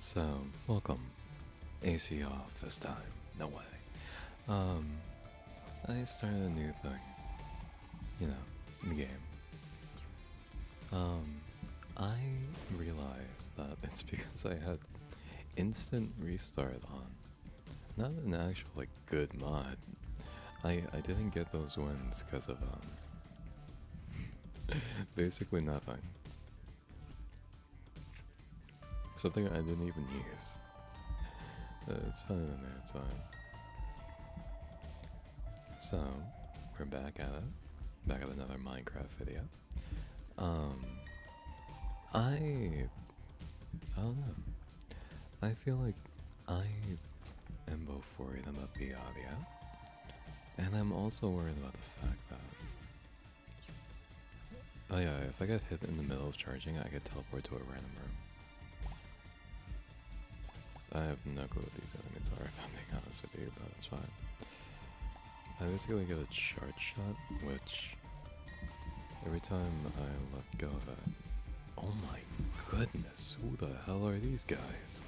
So, welcome. AC off this time. No way. Um, I started a new thing. You know, in the game. Um, I realized that it's because I had instant restart on. Not an actual, like, good mod. I didn't get those wins because of, basically nothing. Something I didn't even use. It's funny to me, it's fine. So, we're back at it. Back at another Minecraft video. Um, I don't know. I feel like I am both worried about the audio, and I'm also worried about the fact that, oh yeah, if I get hit in the middle of charging, I get teleported to a random room. I have no clue what these enemies are, if I'm being honest with you, but it's fine. I basically get a charge shot, which every time I let go of it, oh my goodness, who the hell are these guys?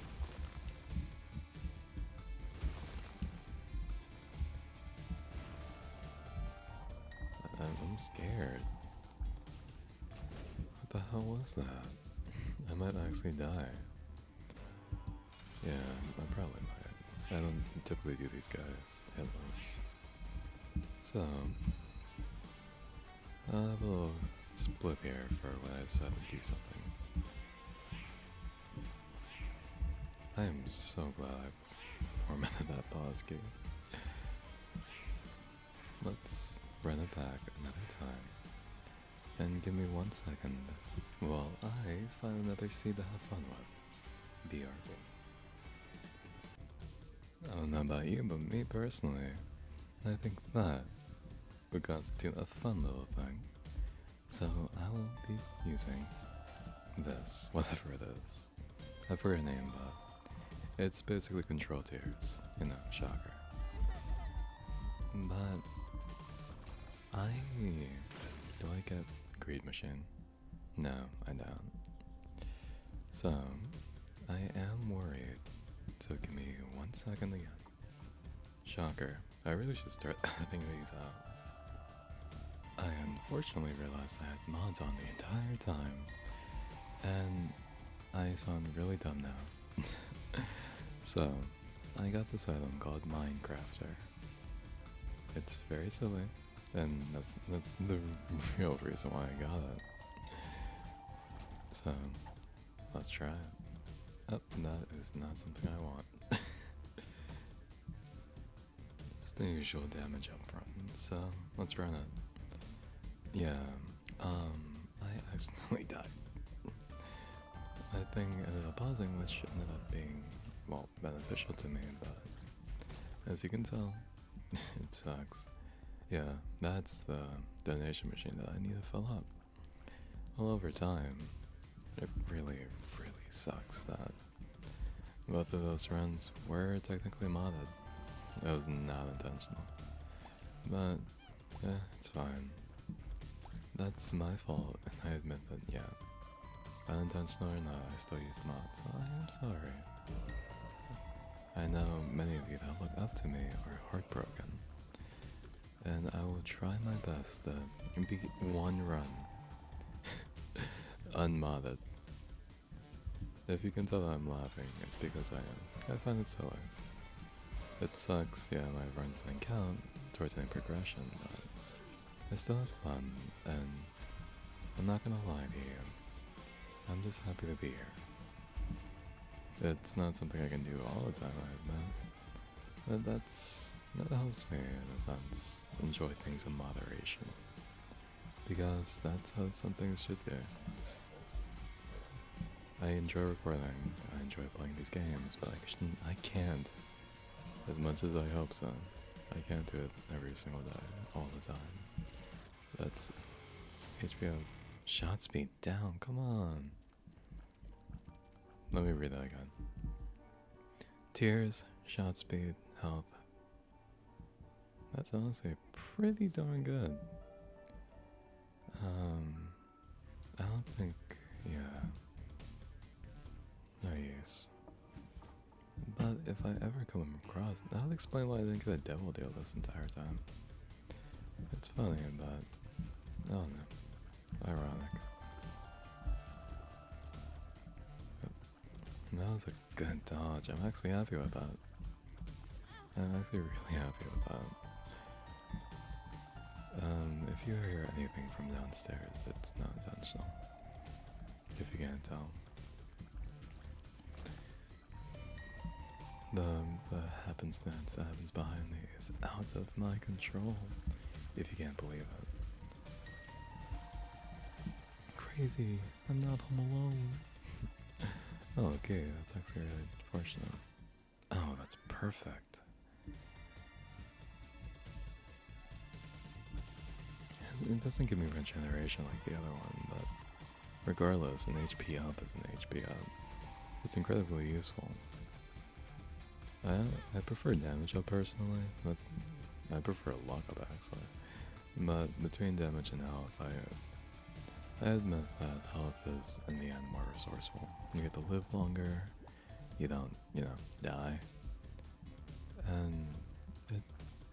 I'm scared. What the hell was that? I might actually die. Yeah, I probably might. I don't typically do these guys headless. So, I have a little split here for when I decide to do something. I am so glad I formatted that pause key. Let's run it back another time. And give me 1 second while I find another seed to have fun with. BRB. I don't know about you, but me personally, I think that would constitute a fun little thing. So I will be using this, whatever it is. I forget her name, but it's basically control tiers. You know, shocker. But do I get greed machine? No, I don't. So I am worried. So give me 1 second again. Shocker. I really should start editing these out. I unfortunately realized I had mods on the entire time. And I sound really dumb now. So, I got this item called Minecrafter. It's very silly, and that's the real reason why I got it. So, let's try it. Oh, that is not something I want. It's the usual damage up front, so let's run it. Yeah, I accidentally died. That thing ended up pausing, which ended up being, well, beneficial to me, but as you can tell, it sucks. Yeah, that's the donation machine that I need to fill up. Well, over time, it really, really sucks that both of those runs were technically modded. It was not intentional. But, yeah, it's fine. That's my fault, and I admit that, yeah, unintentional or not, I still used mods, so I am sorry. I know many of you that look up to me are heartbroken, and I will try my best to beat one run unmodded. If you can tell that I'm laughing, it's because I am. I find it silly. It sucks, yeah, my runs didn't count towards any progression, but I still had fun, and I'm not gonna lie to you. I'm just happy to be here. It's not something I can do all the time, I admit. But that helps me, in a sense, enjoy things in moderation. Because that's how some things should be. I enjoy recording, I enjoy playing these games, but I can't, as much as I hope so. I can't do it every single day, all the time. That's HBO shot speed down, come on. Let me read that again. Tears, shot speed, health. That's honestly pretty darn good. I don't think, yeah. No use. if I ever come across, that would explain why I didn't get a devil deal this entire time. It's funny, but oh no, ironic. That was a good dodge. I'm actually happy with that. I'm actually really happy with that. If you hear anything from downstairs, it's not intentional. If you can't tell. The happenstance that happens behind me is out of my control. If you can't believe it. Crazy. I'm not home alone. Oh, okay, that's actually really fortunate. Oh, that's perfect. It doesn't give me regeneration like the other one, but regardless, an HP up is an HP up. It's incredibly useful. I prefer damage up personally, but I prefer luck up actually. But between damage and health, I admit that health is in the end more resourceful. You get to live longer, you don't, die. And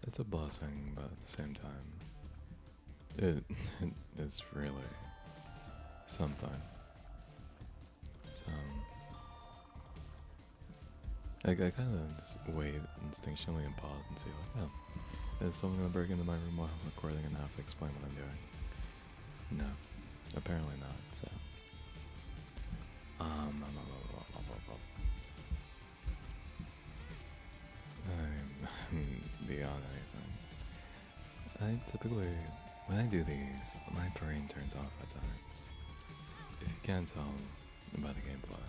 it's a blessing, but at the same time, it is really something. So I kind of just wait instinctually and pause and see like, oh, is someone gonna break into my room while I'm recording and have to explain what I'm doing? No, apparently not. So I'm beyond anything. I typically, when I do these, my brain turns off at times. If you can't tell by the gameplay,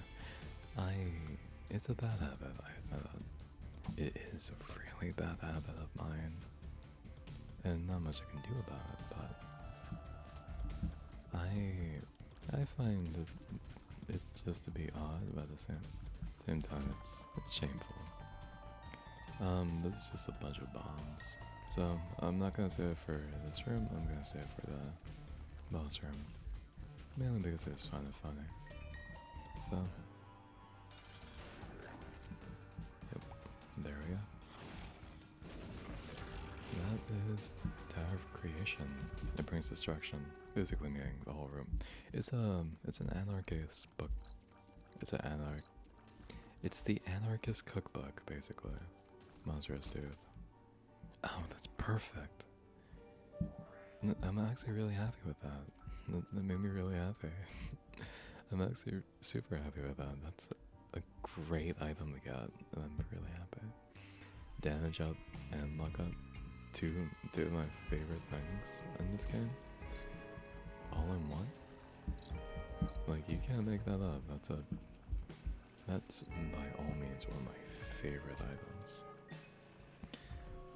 it's a bad habit, I admit it. It is a really bad habit of mine, and not much I can do about it, but I find it just to be odd, but at the same time it's shameful. This is just a bunch of bombs. So I'm not gonna say it for this room, I'm gonna say it for the boss room. Mainly because it's fun and funny. So yep, there we go. That is Tower of Creation. It brings destruction, basically meaning the whole room. It's an anarchist book. It's the anarchist cookbook, basically. Monstrous Tooth. Oh, that's perfect. I'm actually really happy with that. That made me really happy. I'm actually super happy with that. That's a great item to get, and I'm really happy. Damage up and luck up. Two of my favorite things in this game. All in one. Like, you can't make that up. That's by all means one of my favorite items.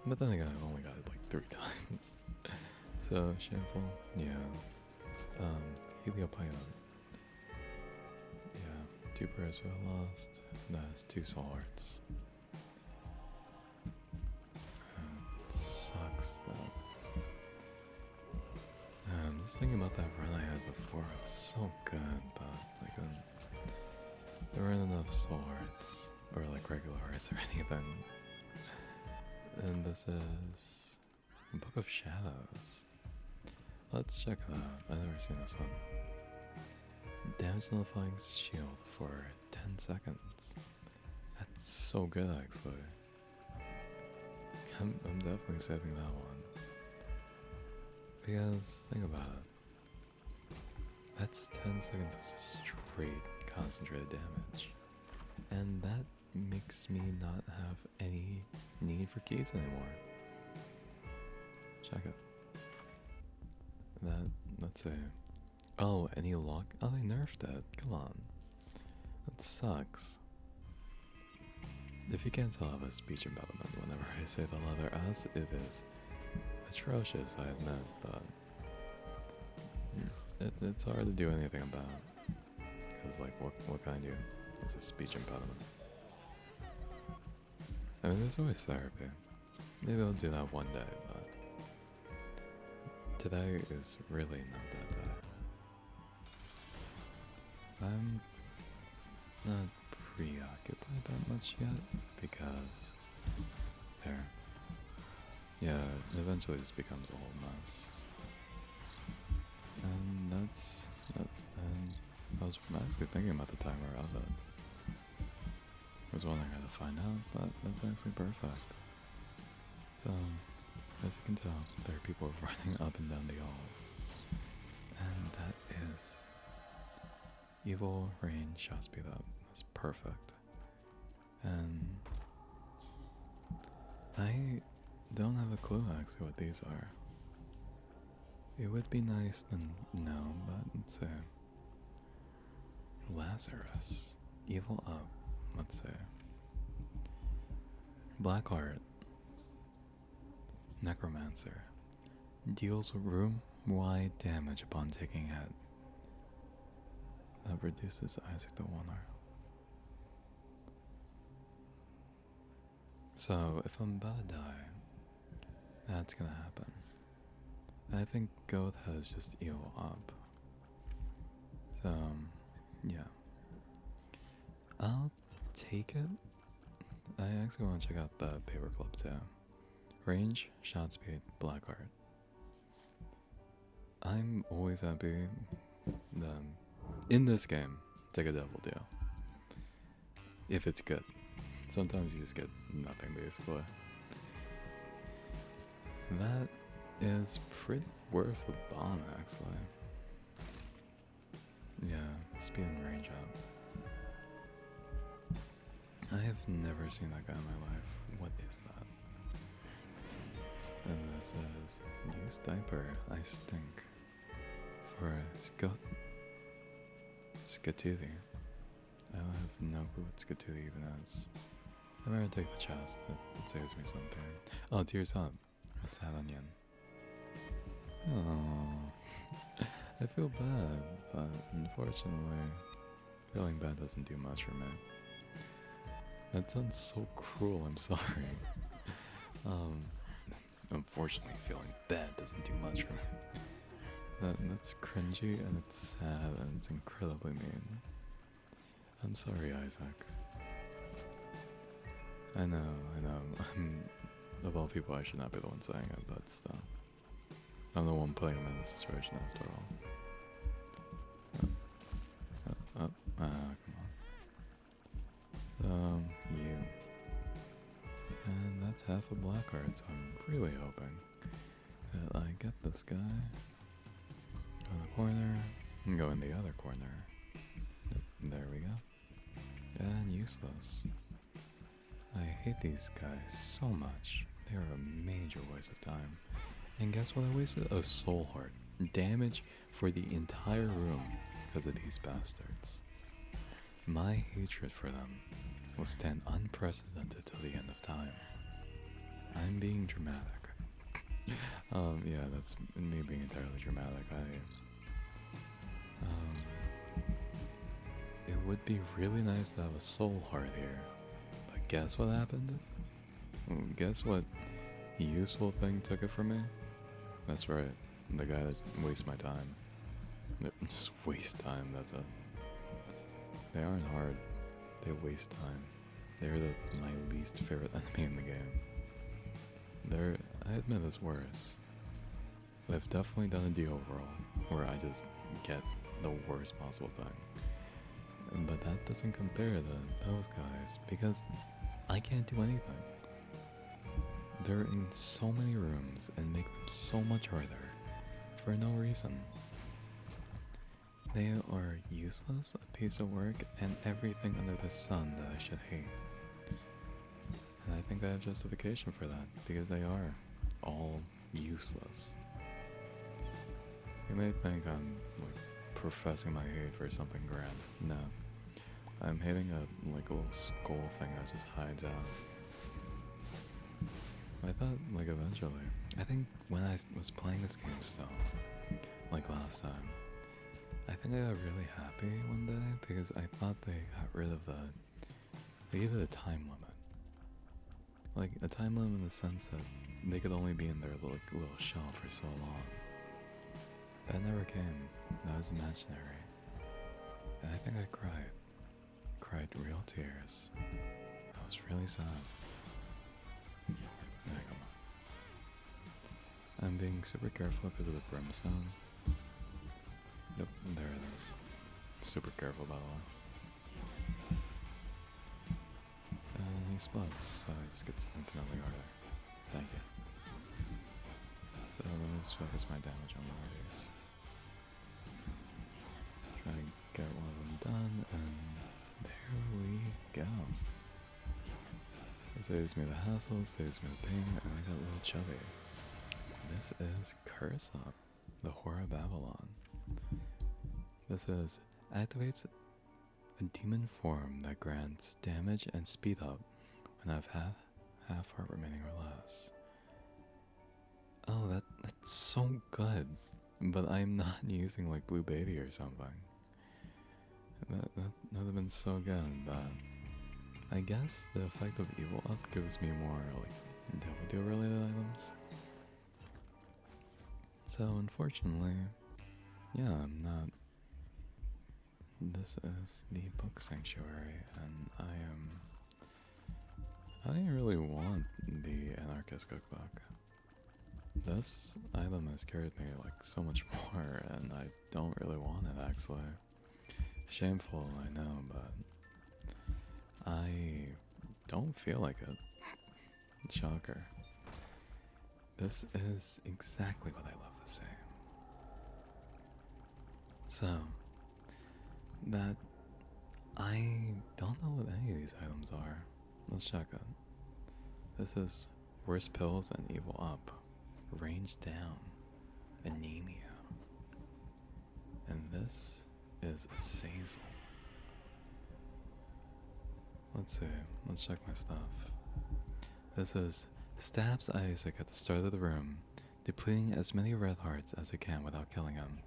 But then again, I've only got it like 3 times. So, shameful, yeah. Heliopython. Yeah, 2 prayers were lost. That's 2 soul hearts. It sucks though. Just thinking about that run I had before, it was so good, but like there weren't enough soul hearts, or like regular hearts or anything. And this is Book of Shadows. Let's check it out. I've never seen this one. Damage nullifying shield for 10 seconds. That's so good, actually. I'm definitely saving that one. Because, think about it. That's 10 seconds of straight concentrated damage. And that makes me not have any need for keys anymore. Check it. Let's see. Oh, any lock? Oh, they nerfed it. Come on. That sucks. If you can't tell, I have a speech impediment whenever I say the letter S. It is atrocious, I admit, but it's hard to do anything about. Because, like, what can I do? It's a speech impediment. I mean, there's always therapy. Maybe I'll do that one day, but today is really not that day. I'm not preoccupied that much yet because there. Yeah, it eventually just becomes a whole mess. And and I was actually thinking about the timer of it. I was wondering how to find out, but that's actually perfect. So, as you can tell, there are people running up and down the halls. And that is evil rain shot speed up. That's perfect. And I don't have a clue actually what these are. It would be nice to know, but let's say Lazarus, evil up. Let's say Blackheart, Necromancer, deals room-wide damage upon taking hit. That reduces Isaac to 1 hour. So if I'm about to die, that's gonna happen. I think Goat has just evil up. So, yeah. I'll take it. I actually want to check out the paperclip too. Range, shot speed, Blackheart. I'm always happy in this game, take a double deal. If it's good. Sometimes you just get nothing basically. That is pretty worth a bomb actually. Yeah, speed and range up. I have never seen that guy in my life. What is that? And this is use diaper. I stink. For Skatoothie. I have no clue what Skatoothie even is. I'm gonna take the chest. It saves me something. Oh, tears up. A sad onion. Oh, I feel bad, but unfortunately, feeling bad doesn't do much for me. That sounds so cruel. I'm sorry. Unfortunately, feeling bad doesn't do much for me. That's cringy and it's sad and it's incredibly mean. I'm sorry, Isaac. I know. Of all people, I should not be the one saying it, but still. I'm the one putting him in this situation after all. Come on. You. And that's half a Blackheart, so I'm really hoping that I get this guy. Go in the corner, and go in the other corner. There we go. And useless. I hate these guys so much. They are a major waste of time. And guess what I wasted? A soul heart. Damage for the entire room because of these bastards. My hatred for them will stand unprecedented till the end of time. I'm being dramatic. Yeah, that's me being entirely dramatic. It would be really nice to have a soul heart here. But guess what happened? Guess what useful thing took it from me? That's right, the guy that wastes my time. Just waste time, that's it. They aren't hard. They waste time. They're my least favorite enemy in the game. I admit it's worse. I've definitely done a D overall, where I just get the worst possible thing. But that doesn't compare to those guys, because I can't do anything. They're in so many rooms and make them so much harder for no reason. They are useless, a piece of work, and everything under the sun that I should hate. And I think I have justification for that, because they are all useless. You may think I'm professing my hate for something grand. No. I'm hating a little skull thing that just hides out. I thought, eventually. I think when I was playing this game still, last time, I think I got really happy one day because I thought they got rid of they gave it a time limit. A time limit in the sense that they could only be in their little shell for so long. That never came. That was imaginary. And I think I cried. Cried real tears. was really sad. There, come on. I'm being super careful because of the brimstone. Yep, there it is. Super careful, by the way. And he splits, so he just gets infinitely harder. Thank you. So let me just focus my damage on one of these. Try to get one of them done, and there we go. It saves me the hassle, saves me the pain, and I got a little chubby. This is Curse Up, the Whore of Babylon. This is activates a demon form that grants damage and speed up when I have half heart remaining or less. Oh, that's so good. But I'm not using like Blue Baby or something. That would have been so good, but I guess the effect of Evil Up gives me more like Devil Deal related items. So unfortunately, yeah, I'm not. This is the Book Sanctuary, and I didn't really want the Anarchist Cookbook. This item has carried me like so much more, and I don't really want it actually. Shameful, I know, but I don't feel like it. Shocker. This is exactly what I love to say. So, that I don't know what any of these items are. Let's check it. This is Worst Pills and Evil Up. Range Down. Anemia. And this is Azazel. Let's see. Let's check my stuff. This is stabs Isaac at the start of the room, depleting as many red hearts as it can without killing him.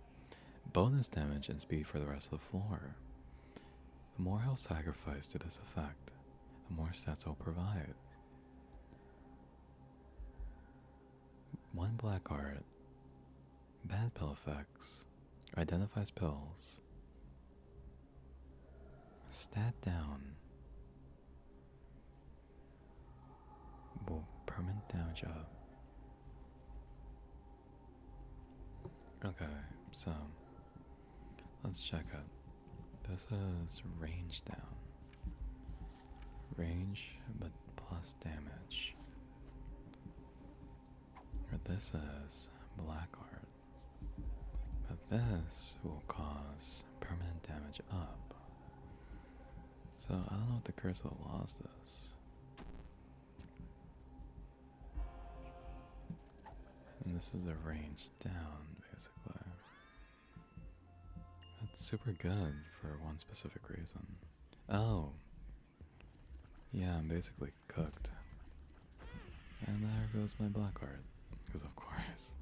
Bonus damage and speed for the rest of the floor. The more health sacrificed to this effect, the more stats will provide. 1 black heart. Bad pill effects. Identifies pills. Stat down. Will permanent damage up. Okay, so let's check it. This is range down. Range, but plus damage. Or this is black art. But this will cause permanent damage up. So I don't know what the Curse of the Lost is. And this is a range down, basically. That's super good for one specific reason. Oh. Yeah, I'm basically cooked. And there goes my black art. Because of course.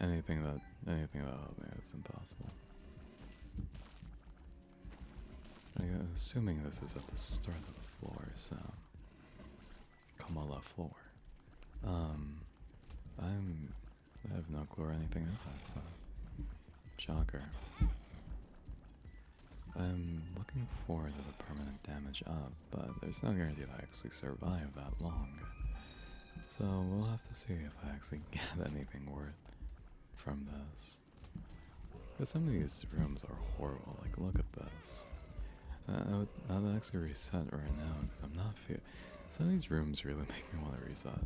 anything that'll help me, it's impossible. I'm assuming this is at the start of the floor, so Kamala floor. I have no clue where anything is outside. Shocker. I'm looking forward to the permanent damage up, but there's no guarantee that I actually survive that long. So we'll have to see if I actually get anything worth from this. Because some of these rooms are horrible, like look at this. I'll actually reset right now because I'm not feeling. Some of these rooms really make me want to reset.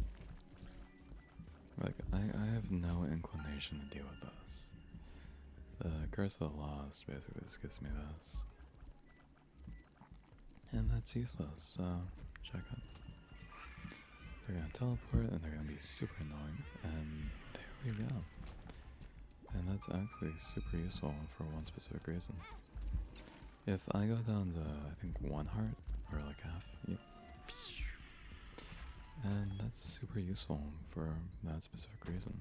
Like, I have no inclination to deal with this. The Curse of the Lost basically just gives me this. And that's useless, so check it. They're gonna teleport and they're gonna be super annoying, and there we go. And that's actually super useful for one specific reason. If I go down to, I think, 1 heart, or like half, yep. And that's super useful for that specific reason.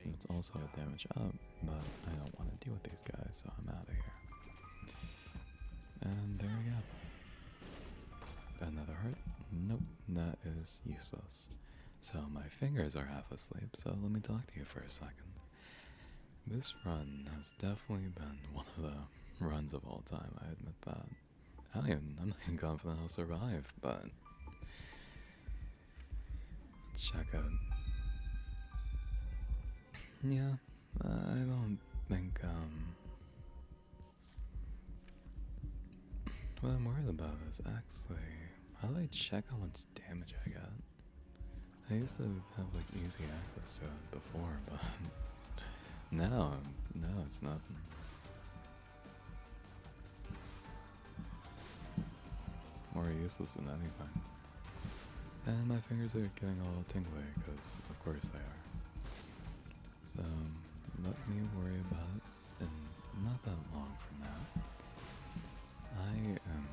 It's also a damage up, but I don't want to deal with these guys, so I'm out of here. And there we go. Another heart? Nope, that is useless. So my fingers are half asleep, so let me talk to you for a second. This run has definitely been one of the runs of all time, I admit that. I'm not even confident I'll survive, but let's check out. Yeah, I don't think, what I'm worried about is actually, how do I check how much damage I got? I used to have like easy access to it before, but now it's nothing. More useless than anything. And my fingers are getting all tingly, because of course they are. So, let me worry about it in not that long from now. I am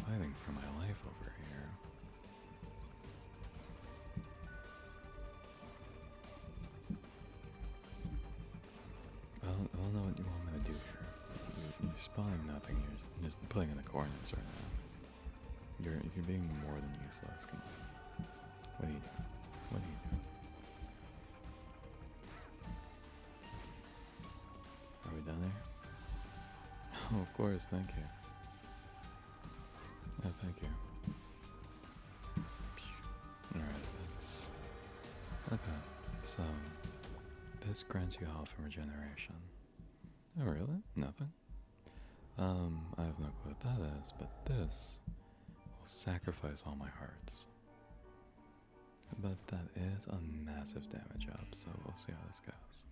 fighting for my life over here. I don't know what you want me to do here. You're spawning nothing, you're just putting in the corners right now. You're being more than useless. Come on. What are you doing? What are you doing? Are we done here? Oh, of course, thank you. Yeah, thank you. Alright, that's... Okay, so... This grants you health and regeneration. Oh, really? Nothing? I have no clue what that is, but this will sacrifice all my hearts. But that is a massive damage up, so we'll see how this goes.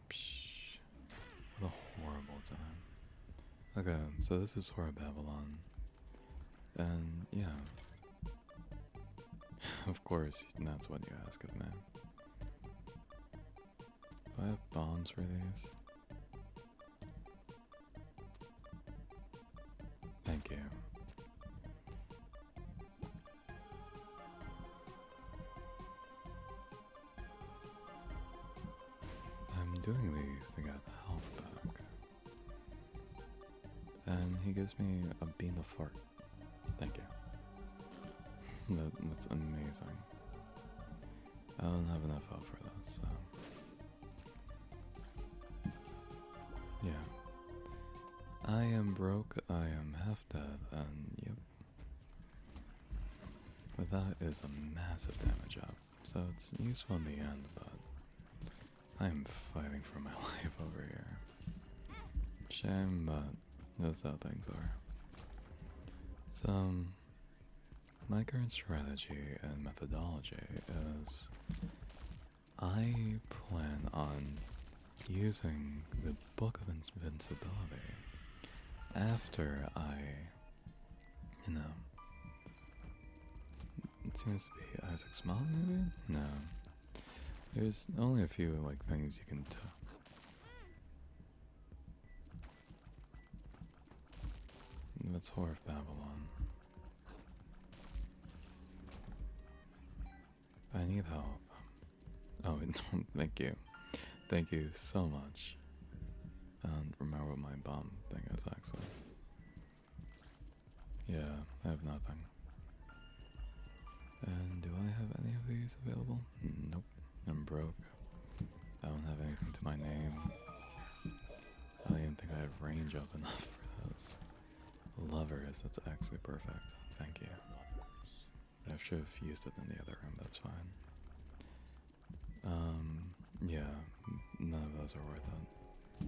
Psh, what a horrible time. Okay, so this is Horror Babylon. And yeah. Of course, that's what you ask of me. Do I have bombs for these? Thank you. I'm doing these to get health back. And he gives me a bean of fart. Thank you. That's amazing. I don't have enough health for this, so... Yeah. I am broke, I am half dead, and yep. But that is a massive damage up, so it's useful in the end, but I am fighting for my life over here. Shame, but that's how things are. So, my current strategy and methodology is I plan on using the Book of Invincibility after I, you know, it seems to be Isaac's mom, maybe? No. There's only a few, like, things you can tell. That's Horror of Babylon. I need help. Oh, thank you. Thank you so much. I don't remember what my bomb thing is, actually. Yeah, I have nothing. And do I have any of these available? Nope. I'm broke. I don't have anything to my name. I don't even think I have range up enough for this. Lovers, that's actually perfect. Thank you. I should have used it in the other room, that's fine. Yeah, none of those are worth it.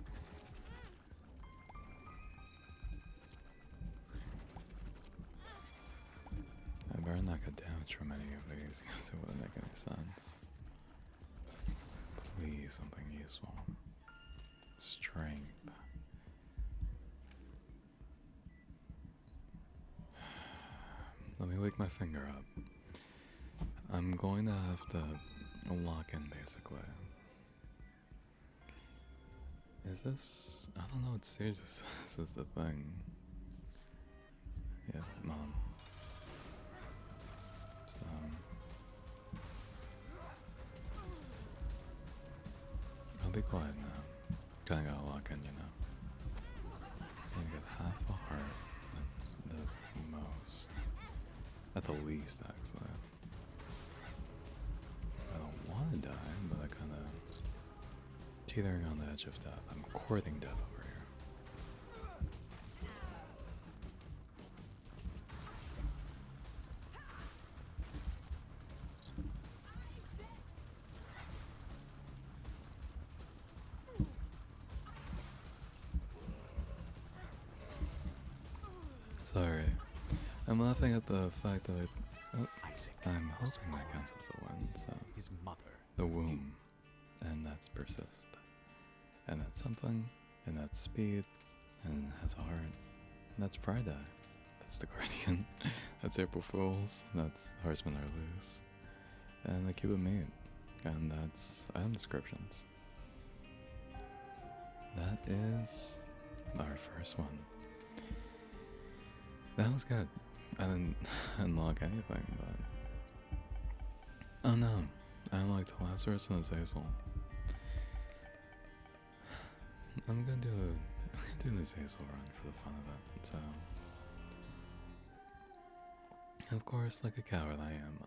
I better not get damage from any of these because it wouldn't make any sense. Please, something useful. Strength. Let me wake my finger up. I'm going to have to lock in, basically. Is this... I don't know what stage this is the thing. Yeah, Mom. So... I'll be quiet now. Kinda gotta lock in, you know. I'm gonna get half a heart. That's the most. At the least, actually. I don't want to die, but I kind of teetering on the edge of death. I'm courting death over here. Sorry. I'm laughing at the fact that I'm hoping that counts as a win, so. His mother. The womb. And that's persist. And that's something. And that's speed. And has a heart. And that's Pride Eye. That's the Guardian. That's April Fools. That's Horsemen Are Loose. And the Cuban Meat. And that's item descriptions. That is our first one. That was good. I didn't unlock anything, but... Oh no, I unlocked Lazarus and Azazel. I'm gonna do the Azazel run for the fun of it, so... Of course, like a coward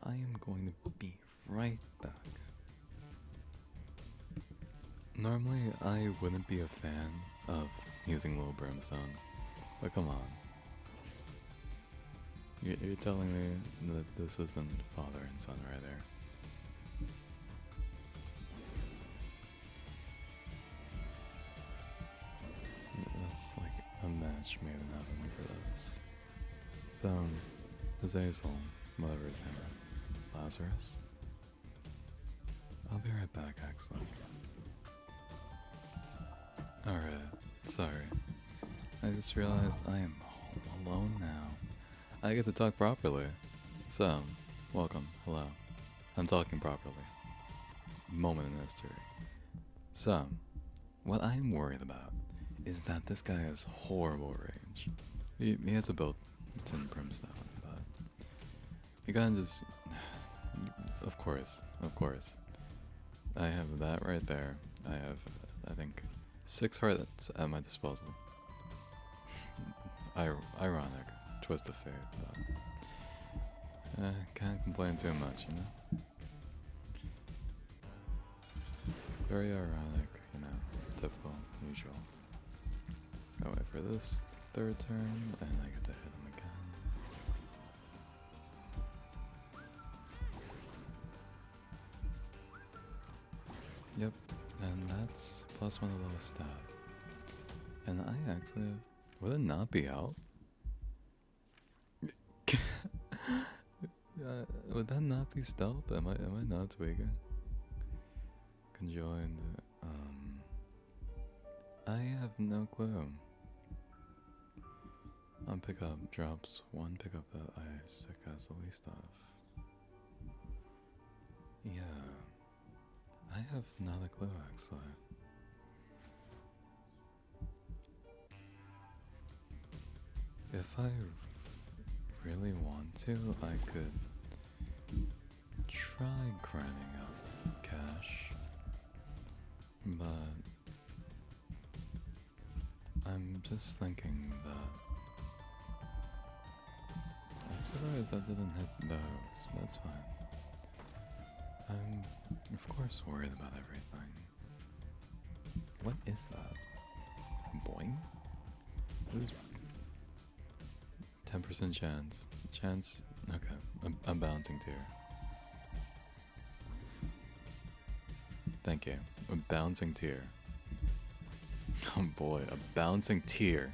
I am going to be right back. Normally, I wouldn't be a fan of using Little Brimstone, but come on. You're telling me that this isn't father and son right there. That's like a match made in heaven for this. So, Azazel, whatever his name is, Lazarus. I'll be right back, actually. Alright, sorry. I just realized I am home alone now. I get to talk properly. So, welcome, hello. I'm talking properly. Moment in history. So, what I'm worried about is that this guy has horrible range. He has a built-in Brimstone, but you gotta just... Of course. I have that right there. I have, I think, 6 hearts at my disposal. Ironic. Twist of fate, but... can't complain too much, you know? Very ironic, you know, typical, usual. I'll wait for this 3rd turn, and I get to hit him again. Yep, and that's +1 of the lowest stat. And I actually... Would it not be out? Would that not be stealth? Am I not tweaking? Conjoined. I have no clue. On pickup drops 1 pickup that I stick as the least of. Yeah. I have not a clue actually. If I really want to, I could try grinding up cash, but I'm just thinking that I'm surprised I didn't hit those, but that's fine. I'm of course worried about everything. What is that? Boing? What is 10% chance. Okay, a bouncing tier. Thank you. A bouncing tier. Oh boy, a bouncing tier.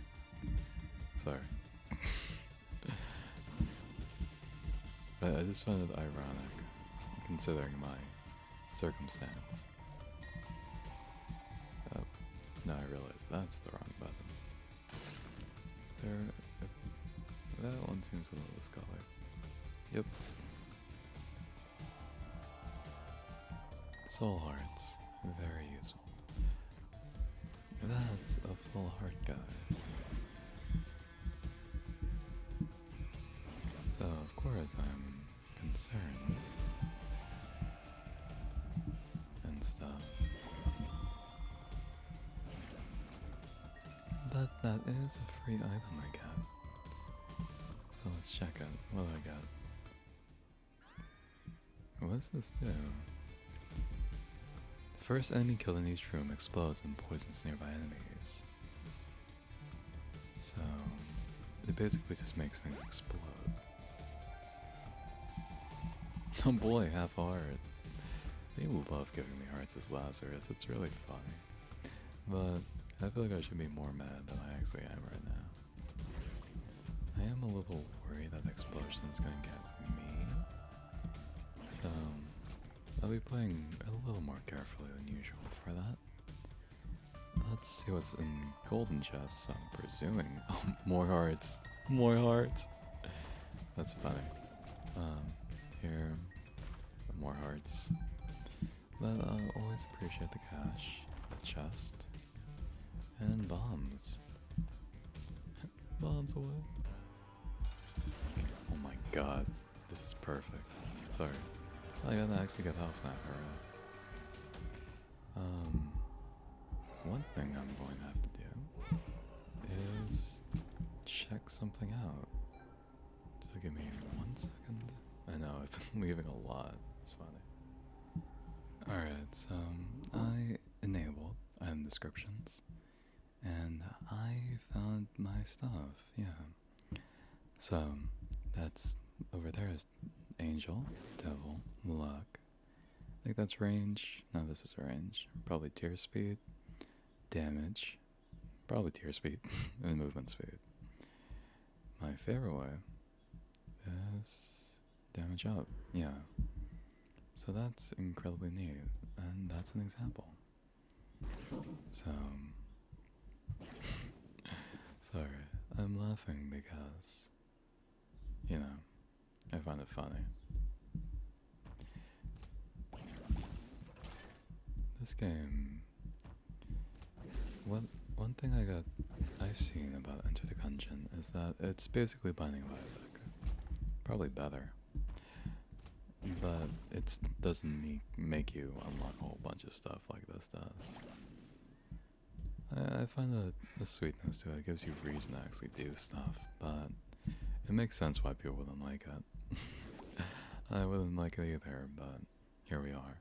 Sorry. But I just found it ironic, considering my circumstance. Oh, now I realize that's the wrong button. That one seems a little discolored. Yep. Soul hearts, very useful. That's a full heart guy. So of course I'm concerned and stuff. But that is a free item I got. So let's check it. What do I got? What does this do? First enemy killed in each room explodes and poisons nearby enemies. So it basically just makes things explode. Oh boy, half heart. They love giving me hearts as Lazarus. It's really funny. But I feel like I should be more mad than I actually am right now. I I am a little worried that the explosion is gonna get me. So I'll be playing a little more carefully than usual for that. Let's see what's in golden chests, I'm presuming. Oh, more hearts. More hearts. That's funny. Here, more hearts. But I'll always appreciate the cash, the chest, and bombs. Bombs away. Oh my god, this is perfect. Sorry. I gotta actually get health now, alright. One thing I'm going to have to do is check something out. So give me 1 second. I know, I've been leaving a lot. It's funny. Alright, so I enabled item descriptions and I found my stuff, yeah. So that's over there is angel, devil, luck. I think that's range. No, this is range. Probably tier speed, damage, probably tier speed, and movement speed. My favorite way is damage up, yeah. So that's incredibly neat, and that's an example. So, sorry, I'm laughing because, you know, I find it funny. This game, one thing I've seen about Enter the Gungeon is that it's basically Binding of Isaac. Probably better. But it doesn't make you unlock a whole bunch of stuff like this does. I find the sweetness to it. It gives you reason to actually do stuff, but it makes sense why people wouldn't like it. I wouldn't like it either, but here we are.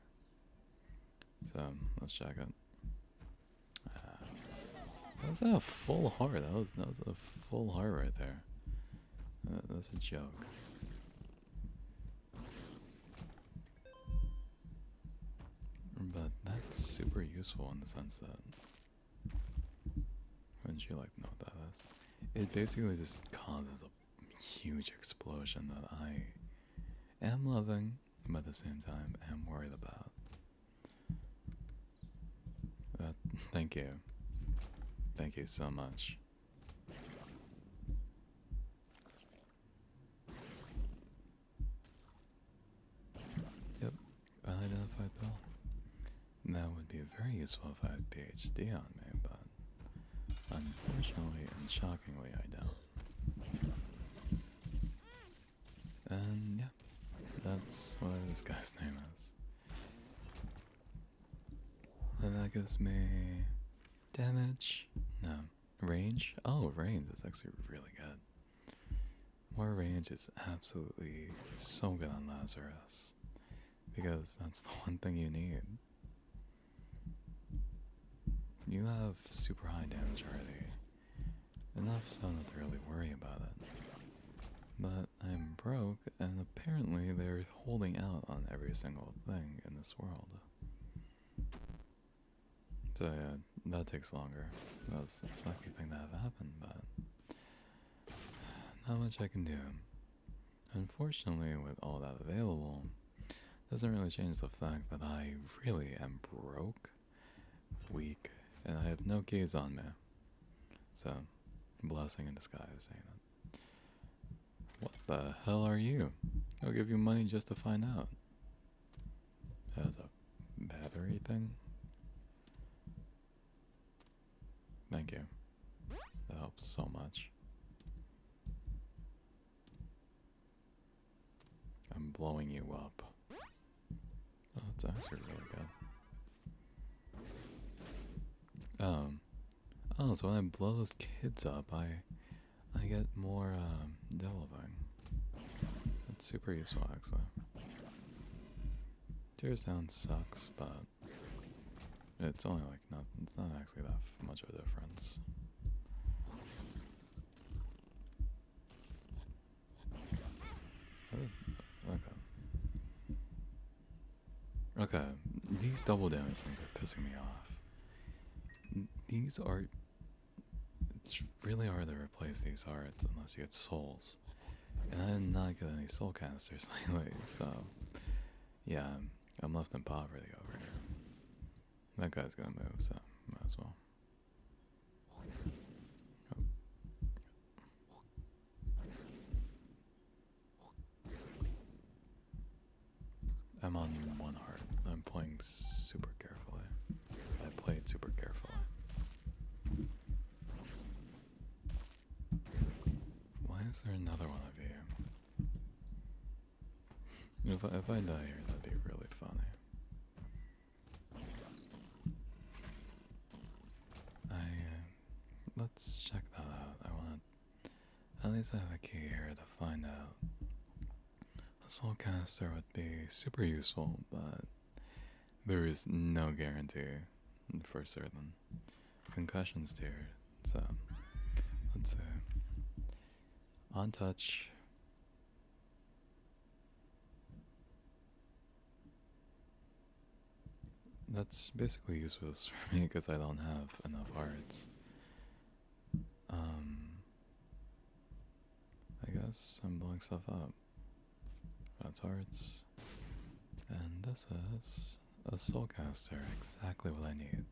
So, let's check it. Was that a full heart? That was a full heart right there. That's a joke. But that's super useful in the sense that, wouldn't you like to know what that is? It basically just causes a huge explosion that I am loving, but at the same time am worried about. Thank you. Thank you so much. Yep, unidentified pill. That would be very useful if I had PhD on me, but unfortunately and shockingly I don't. And yeah, that's whatever this guy's name is. And that gives me damage. No. Range? Oh, range is actually really good. More range is absolutely so good on Lazarus. Because that's the one thing you need. You have super high damage already. Enough so not to really worry about it. But I'm broke, and apparently they're holding out on every single thing in this world. So yeah, that takes longer. That was a sucky thing to have happen, but not much I can do. Unfortunately, with all that available, doesn't really change the fact that I really am broke, weak, and I have no keys on me. So, blessing in disguise, ain't it? What the hell are you? I'll give you money just to find out. Has a battery thing? Thank you. That helps so much. I'm blowing you up. Oh, that's actually really good. Oh, so when I blow those kids up, I get more delving. That's super useful, actually. Tears down sucks, but it's only like it's not actually that much of a difference. Okay, these double damage things are pissing me off. These are it's really hard to replace these hearts unless you get souls. And I did not get any soul canisters lately, so yeah, I'm left in poverty over here. That guy's gonna move, so might as well. I'm on one heart. I'm playing super carefully. I played super carefully. Why is there another one of you? If I die here, that'd be really funny. Let's check that out. I want to at least have a key here to find out. A soul canister would be super useful, but there is no guarantee for certain. Concussions tiered, so let's see. On touch. That's basically useless for me because I don't have enough hearts. I guess I'm blowing stuff up. That's hearts. And this is a soulcaster, exactly what I need.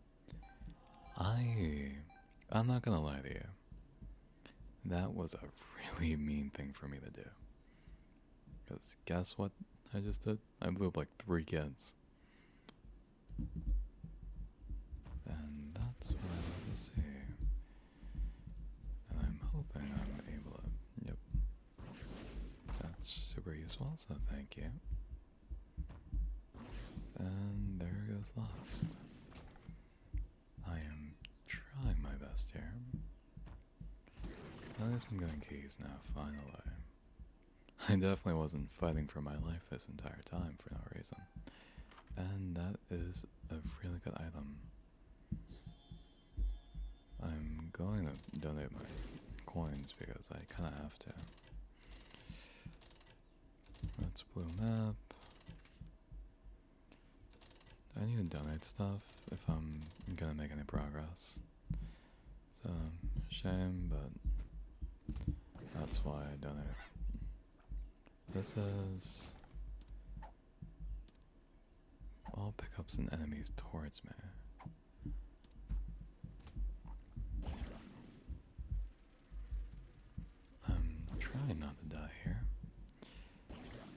I'm not gonna lie to you. That was a really mean thing for me to do. Because guess what I just did? I blew up like 3 kids. And that's what I want to see. And I'm hoping I'm able to. Yep. That's super useful, so thank you. And there goes Lost. I am trying my best here. At least I'm getting keys now, finally. I definitely wasn't fighting for my life this entire time for no reason. And that is a really good item. I'm going to donate my coins because I kind of have to. That's blue map. I need to donate stuff if I'm gonna make any progress. So, shame, but that's why I donate. This is all pickups and enemies towards me. I'm trying not to die here.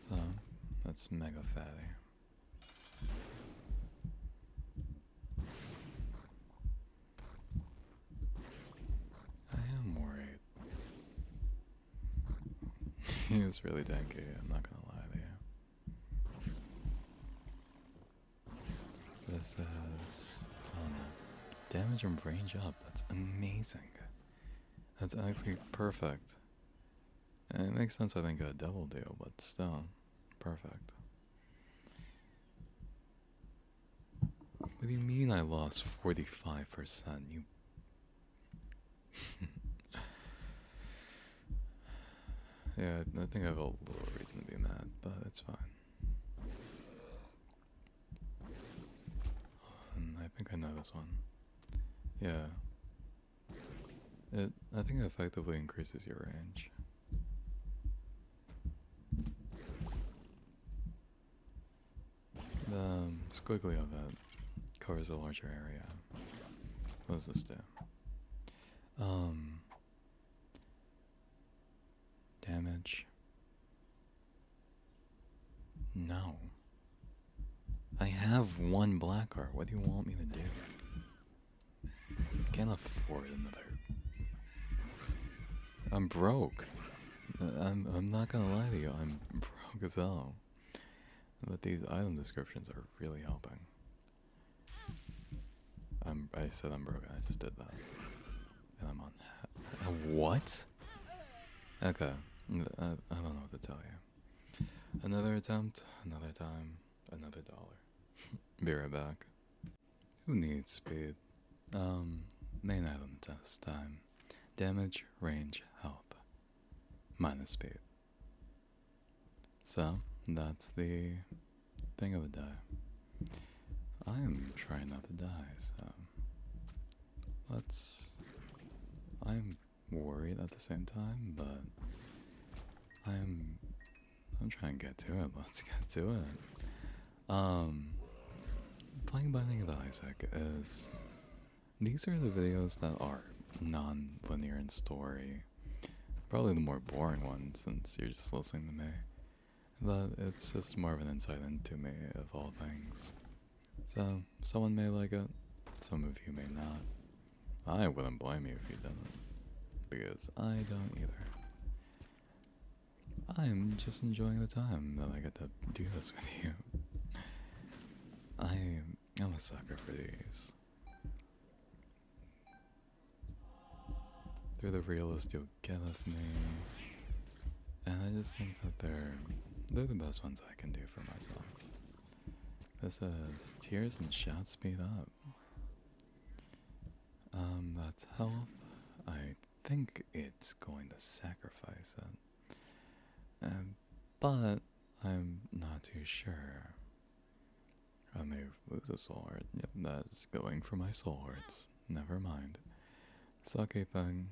So, that's mega fatty. I am worried. He is really tanky, I'm not gonna lie to you. This is, oh no, damage and range up, that's amazing. That's actually perfect. And it makes sense I think a double deal, but still, perfect. What do you mean I lost 45%? You... Yeah, I think I have a little reason to be mad, but it's fine. And I think I know this one. Yeah. I think it effectively increases your range. The squiggly of it covers a larger area. What does this do? Damage. No. I have 1 black heart. What do you want me to do? Can't afford another. I'm broke. I'm not gonna lie to you. I'm broke as hell. But these item descriptions are really helping. I said I'm broken. I just did that. And I'm on. What? Okay. I don't know what to tell you. Another attempt, another time, another dollar. Be right back. Who needs speed? Main item test time. Damage, range, help. Minus speed. So, that's the thing of the day. I am trying not to die, so let's I'm worried at the same time, but I'm I'm trying to get to it. Let's get to it. Playing Binding of Isaac is these are the videos that are non-linear in story. Probably the more boring one since you're just listening to me. But it's just more of an insight into me of all things. So someone may like it, some of you may not. I wouldn't blame you if you didn't, because I don't either. I'm just enjoying the time that I get to do this with you. I'm a sucker for these. They're the realest you'll get of me, and I just think that they're the best ones I can do for myself. This is Tears and Shout Speed Up. That's health. I think it's going to sacrifice it. But I'm not too sure. I may lose a soul heart. Yep, that's going for my soul hearts. Never mind. It's okay thing.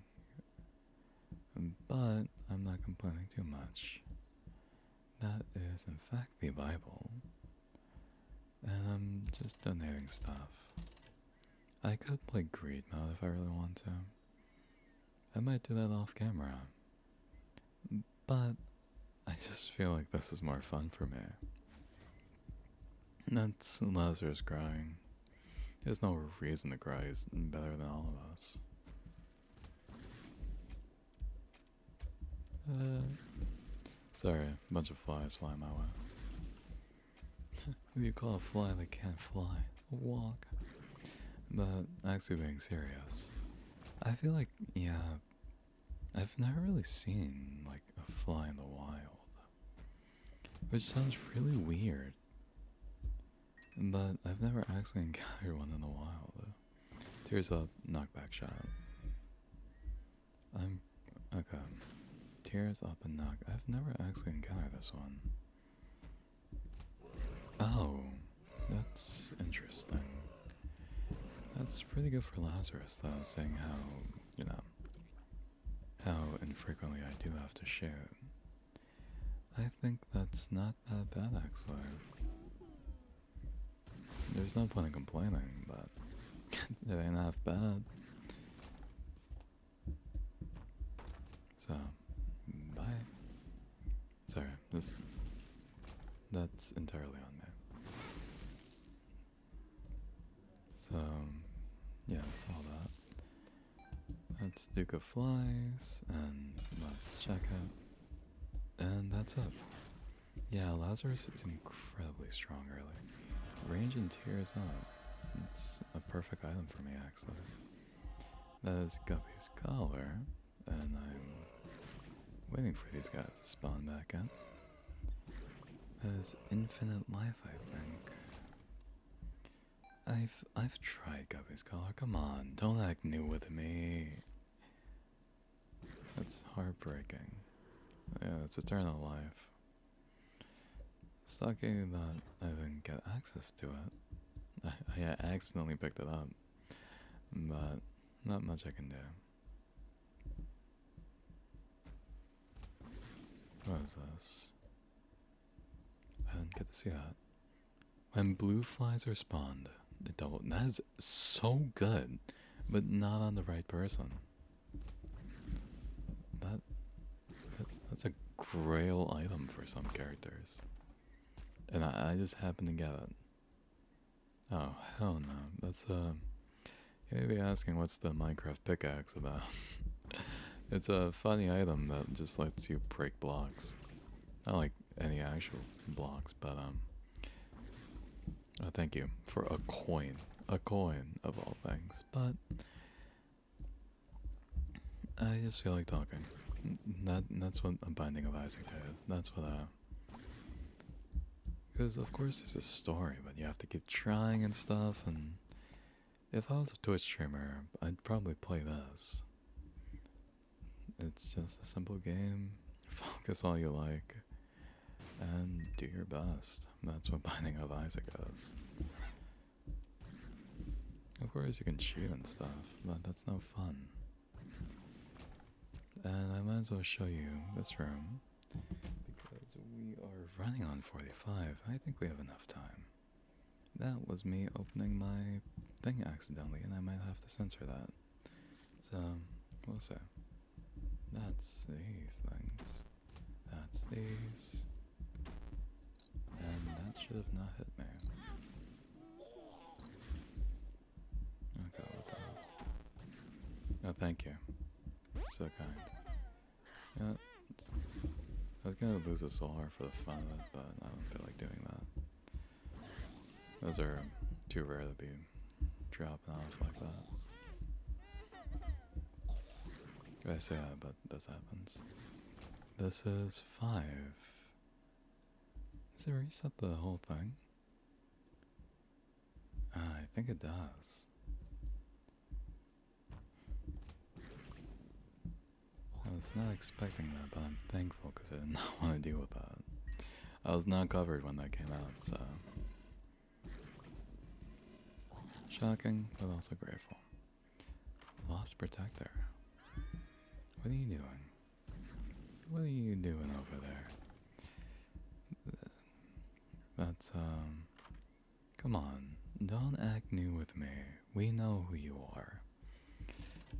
But I'm not complaining too much. That is in fact the Bible. And I'm just donating stuff. I could play greed mode if I really want to. I might do that off camera. But I just feel like this is more fun for me. That's Lazarus crying. There's no reason to cry. He's better than all of us. Sorry, a bunch of flies flying my way. What do you call a fly that can't fly? A walk. But actually being serious, I feel like, yeah, I've never really seen, like, a fly in the wild. Which sounds really weird. But I've never actually encountered one in the wild. Tears up, knockback shot. Okay. Tears up and knock. I've never actually encountered this one. Oh, that's interesting. That's pretty good for Lazarus, though, seeing how, how infrequently I do have to shoot. I think that's not that bad, actually. There's no point in complaining, but it ain't half bad. So, bye. Sorry, that's entirely on me. So, yeah, that's all that. That's Duke of Flies, and let's check it. And that's it. Yeah, Lazarus is incredibly strong early. Range and tears up. It's a perfect item for me, actually. That is Guppy's collar, and I'm waiting for these guys to spawn back in. That is infinite life, I think. I've tried Guppy's collar. Come on, don't act new with me. That's heartbreaking. Yeah, it's eternal life. Sucky that I didn't get access to it. I accidentally picked it up, but not much I can do. What is this? I didn't get to see that. When blue flies are spawned, they double. That is so good, but not on the right person. That's a grail item for some characters. And I just happen to get it. Oh, hell no. That's, you may be asking what's the Minecraft pickaxe about. It's a funny item that just lets you break blocks. Not like any actual blocks, but, oh, thank you for a coin. A coin, of all things. But, I just feel like talking. That's what a Binding of Isaac is. That's what, because of course there's a story, but you have to keep trying and stuff, and if I was a Twitch streamer, I'd probably play this. It's just a simple game, focus all you like, and do your best. That's what Binding of Isaac is. Of course you can cheat and stuff, but that's no fun. And I might as well show you this room because we are running on 45. I think we have enough time. That was me opening my thing accidentally, and I might have to censor that. So, we'll see. That's these things. That's these. And that should have not hit me. Okay, what the hell? Oh, thank you. So kind. Yeah, I was gonna lose a solar for the fun of it, but I don't feel like doing that. Those are too rare to be dropping off like that. I say that, but this happens. This is 5. Does it reset the whole thing? I think it does. I was not expecting that, but I'm thankful because I did not want to deal with that. I was not covered when that came out, so... Shocking, but also grateful. Lost Protector. What are you doing? What are you doing over there? That's, come on. Don't act new with me. We know who you are.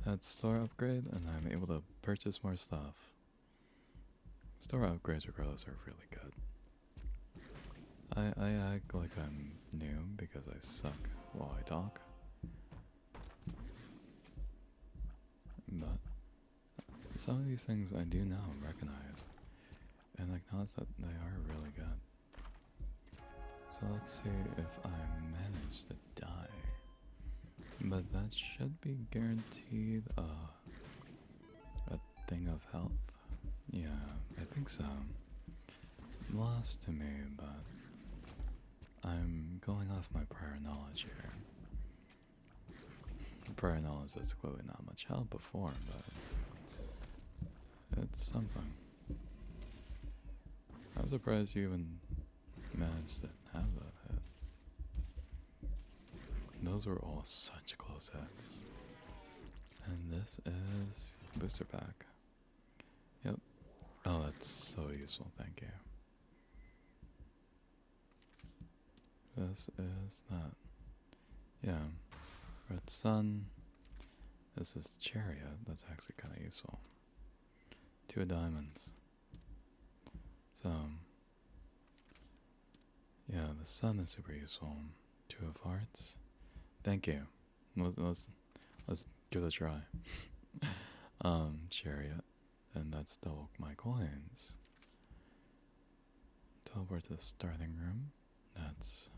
That's store upgrade, and I'm able to purchase more stuff. Store upgrades, regardless, are really good. I act like I'm new because I suck while I talk. But some of these things I do now recognize and acknowledge that they are really good. So let's see if I manage to die. But that should be guaranteed a thing of health. Yeah, I think so. Lost to me, but I'm going off my prior knowledge here. Prior knowledge that's clearly not much help before, but it's something. I'm surprised you even managed to have that hit. Those were all such close hits. And this is booster pack. Yep. Oh, that's so useful, thank you. This is that. Yeah. Red Sun. This is Chariot. That's actually kind of useful. 2 of diamonds. So, yeah, the Sun is super useful. 2 of hearts. Thank you. Let's give it a try. Chariot. And that's double my coins. Teleport to the starting room. That's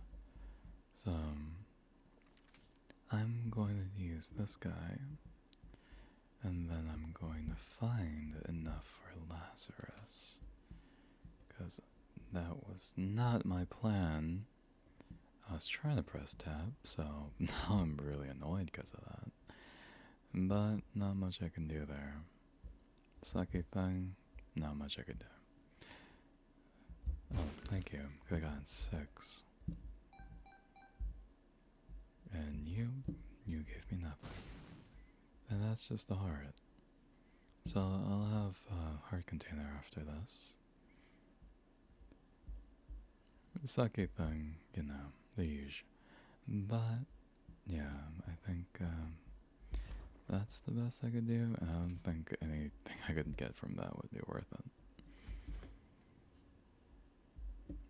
some. I'm going to use this guy. And then I'm going to find enough for Lazarus. Because that was not my plan. I was trying to press tab, so now I'm really annoyed because of that. But not much I can do there. Sucky thing, not much I could do. Oh, thank you. Could have gotten 6. And you gave me nothing. And that's just the heart. So I'll have a heart container after this. The sake thing, you know, the usual. But, yeah, I think that's the best I could do. And I don't think anything I could get from that would be worth it.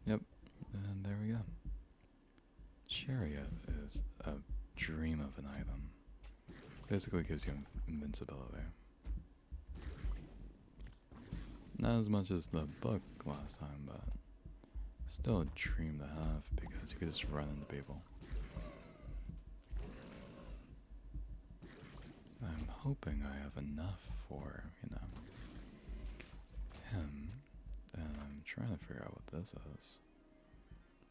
Yep, and there we go. Chariot is a dream of an item. Basically gives you invincibility. Not as much as the book last time, but still a dream to have because you can just run into people. I'm hoping I have enough for, him. And I'm trying to figure out what this is.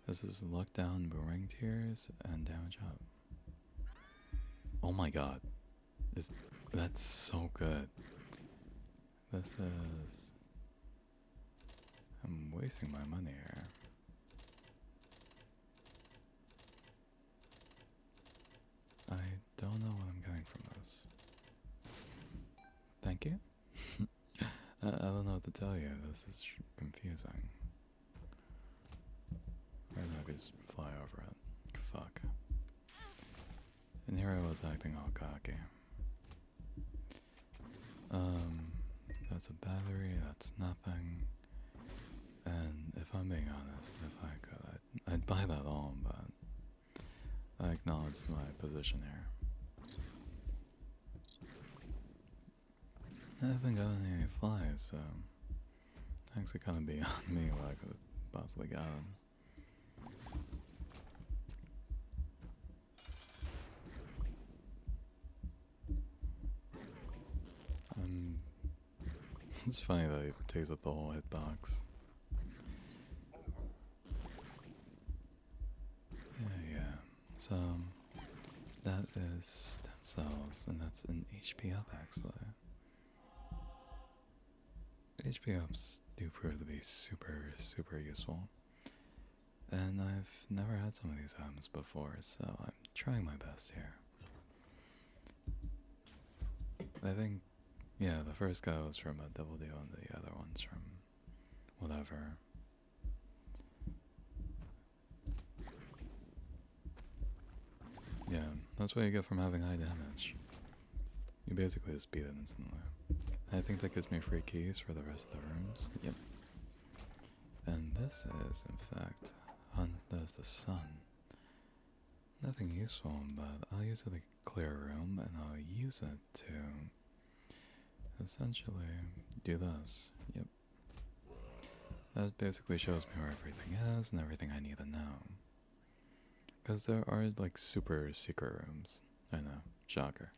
This is luck down, boomerang tears, and damage up. Oh my god. That's so good. This is... I'm wasting my money here. I don't know what I'm getting from this. Thank you. tell you, this is confusing. Maybe I could just fly over it. Fuck. And here I was acting all cocky. That's a battery, that's nothing. And if I'm being honest, if I could, I'd buy that all, but I acknowledge my position here. I haven't gotten any flies, so actually kind of beyond me what I could have possibly gotten. It's funny that it takes up the whole hitbox. Yeah. So that is stem cells, and that's an HP up actually. HP ups do prove to be super, super useful. And I've never had some of these items before, so I'm trying my best here. I think, yeah, the first guy was from a double deal, and the other one's from whatever. Yeah, that's what you get from having high damage. You basically just beat it instantly. I think that gives me free keys for the rest of the rooms. Yep. And this is, in fact, there's the sun. Nothing useful, but I'll use it to clear a room, and I'll use it to essentially do this. Yep. That basically shows me where everything is and everything I need to know. Because there are like super secret rooms. I know, shocker.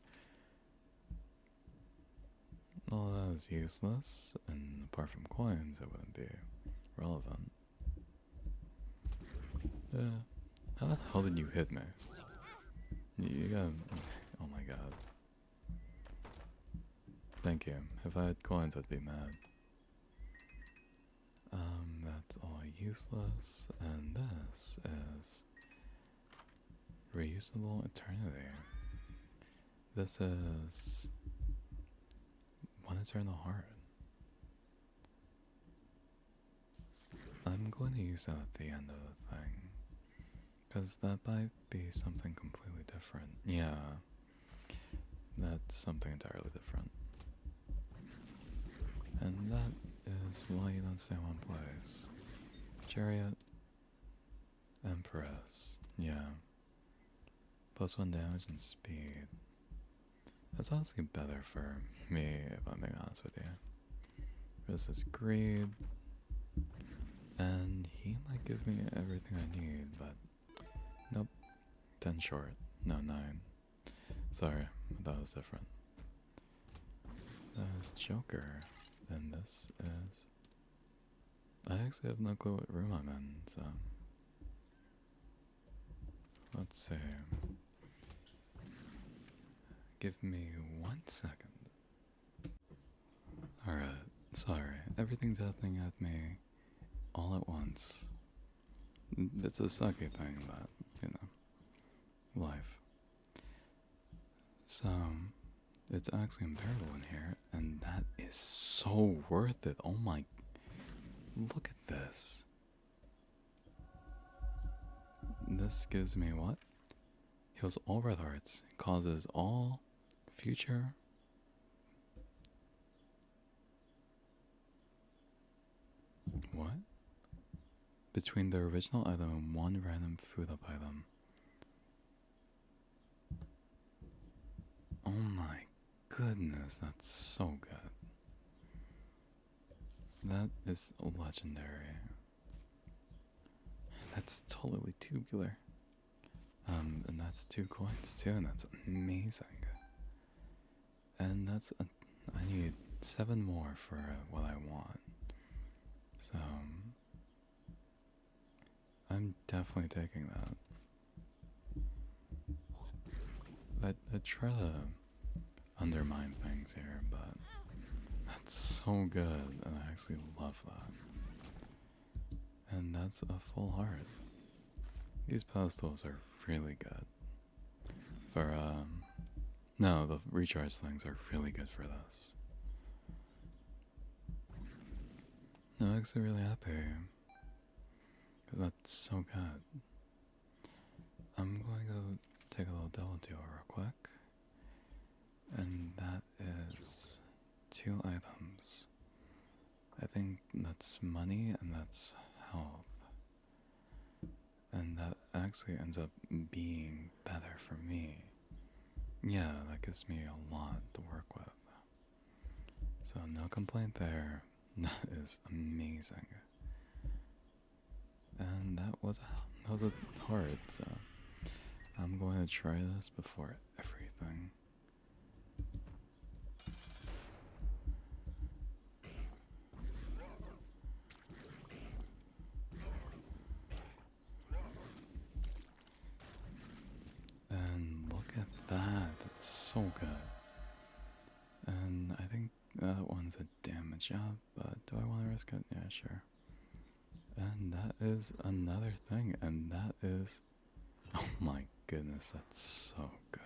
All that is useless, and apart from coins, it wouldn't be relevant. How the hell did you hit me? You got. Oh my god. Thank you. If I had coins, I'd be mad. That's all useless, and this is reusable eternity. This is one eternal heart. I'm going to use that at the end of the thing, because that might be something completely different. Yeah, that's something entirely different. And that is why you don't stay in one place. Chariot, Empress, yeah. +1 damage and speed. That's honestly better for me, if I'm being honest with you. This is greed, and he might give me everything I need, but nope. 10 short. No, 9. Sorry, I thought it was different. That is Joker, and this is... I actually have no clue what room I'm in, so... Let's see. Give me 1 second. Alright, sorry. Everything's happening at me all at once. It's a sucky thing, but, you know, life. So, it's actually unbearable in here, and that is so worth it. Oh my... Look at this. This gives me what? Heals all red hearts. Causes all future... What? Between the original item and one random food up item. Oh my goodness, that's so good. That is legendary. That's totally tubular. And that's 2 coins too, and that's amazing. And that's I need 7 more for what I want. So I'm definitely taking that. I try to undermine things here, but that's so good, and I actually love that. And that's a full heart. These pedestals are really good. For, no, the recharge things are really good for this. No, I'm actually really happy. Because that's so good. I'm going to go take a little double deal real quick. And that is 2 items. I think that's money and that's health. And that actually ends up being better for me. Yeah, that gives me a lot to work with. So no complaint there. That is amazing. And that was a hard, so I'm going to try this before everything. And look at that, that's so good. And I think that one's a damage up, but do I want to risk it? Yeah, sure. And that is another thing, and that is, oh my goodness, that's so good.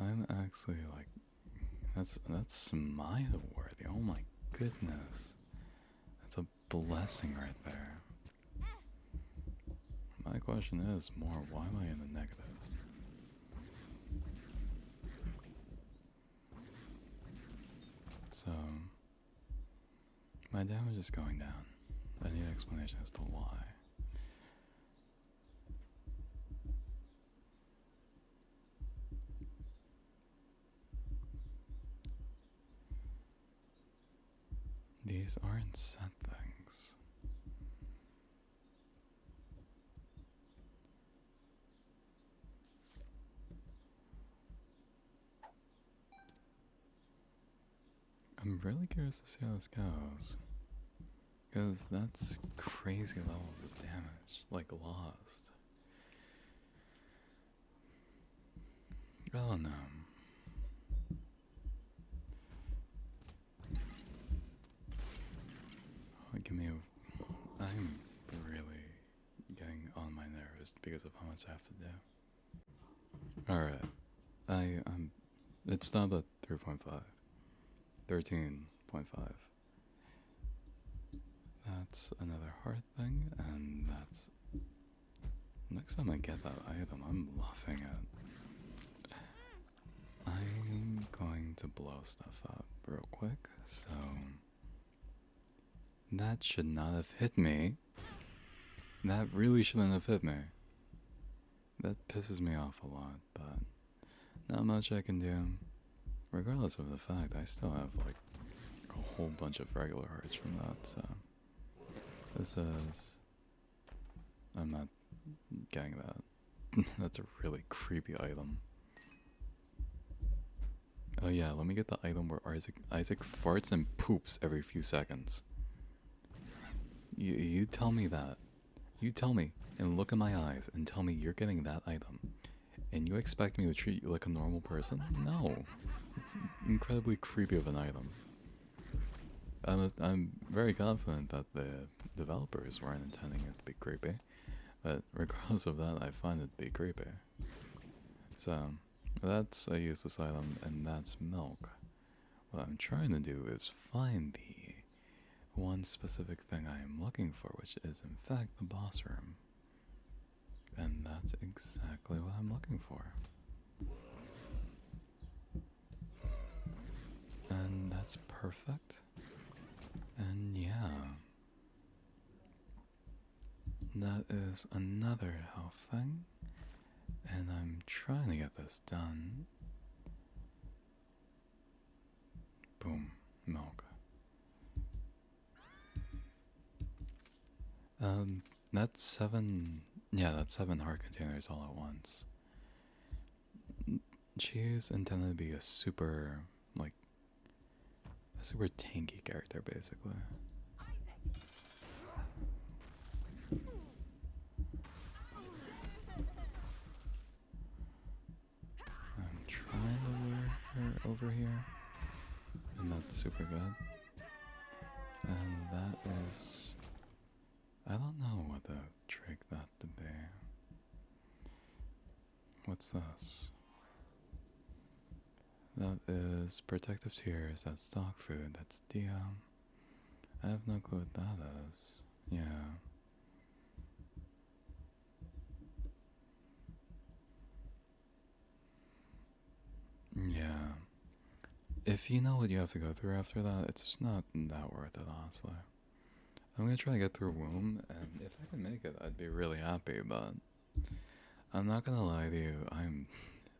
I'm actually like, that's smile worthy. Oh my goodness, that's a blessing right there. My question is more, why am I in the negatives? So, my damage is going down. I need an explanation as to why. These aren't set things. I'm really curious to see how this goes. Because that's crazy levels of damage. Like, lost. I don't know. Oh, give me a... I'm really getting on my nerves because of how much I have to do. Alright. It's down to 3.5. 13.5. That's another hard thing, and that's... Next time I get that item, I'm loving it. I'm going to blow stuff up real quick, so... That should not have hit me. That really shouldn't have hit me. That pisses me off a lot, but not much I can do. Regardless of the fact, I still have like a whole bunch of regular hearts from that, so... This is... I'm not getting that. That's a really creepy item. Oh yeah, let me get the item where Isaac farts and poops every few seconds. You tell me that. You tell me and look in my eyes and tell me you're getting that item. And you expect me to treat you like a normal person? No. It's incredibly creepy of an item. I'm very confident that the developers weren't intending it to be creepy. But regardless of that, I find it to be creepy. So, that's a useless item, and that's milk. What I'm trying to do is find the one specific thing I am looking for, which is in fact the boss room. And that's exactly what I'm looking for. And that's perfect. And yeah. That is another health thing. And I'm trying to get this done. Boom. Milk. That's 7... Yeah, that's 7 heart containers all at once. She's intended to be a super, like, a super tanky character, basically. I'm trying to lure her over here, and that's super good. And that is... I don't know what to trick that to be. What's this? That is protective tears, that's dog food, that's DM. I have no clue what that is. Yeah. Yeah. If you know what you have to go through after that, it's just not that worth it, honestly. I'm gonna try to get through womb, and if I can make it, I'd be really happy, but I'm not gonna lie to you,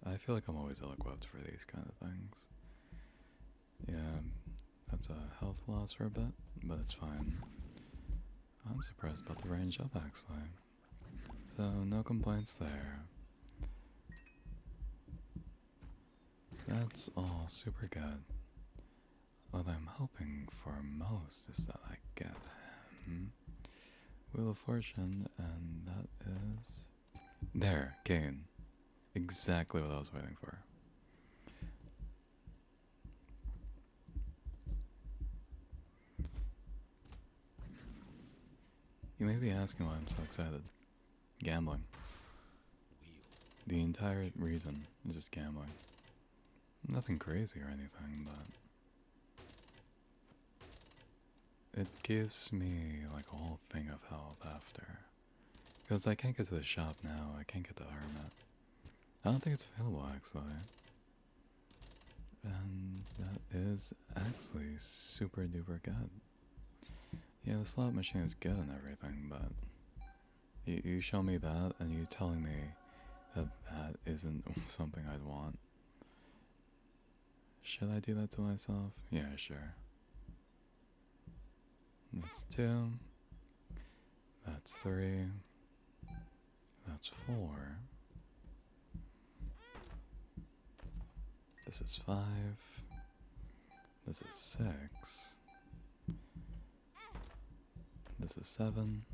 I feel like I'm always ill-equipped for these kind of things. Yeah, that's a health loss for a bit, but it's fine. I'm surprised about the range up, actually. So, no complaints there. That's all super good. What I'm hoping for most is that I get him. Wheel of Fortune, and that is... There, Kane. Exactly what I was waiting for. You may be asking why I'm so excited. Gambling. The entire reason is just gambling. Nothing crazy or anything, but it gives me like a whole thing of health after. Because I can't get to the shop now, I can't get the hermit. I don't think it's available actually. And that is actually super duper good. Yeah, the slot machine is good and everything, but you show me that and you telling me that that isn't something I'd want. Should I do that to myself? Yeah, sure. That's 2. That's 3. That's 4. This is 5. This is 6. This is 7.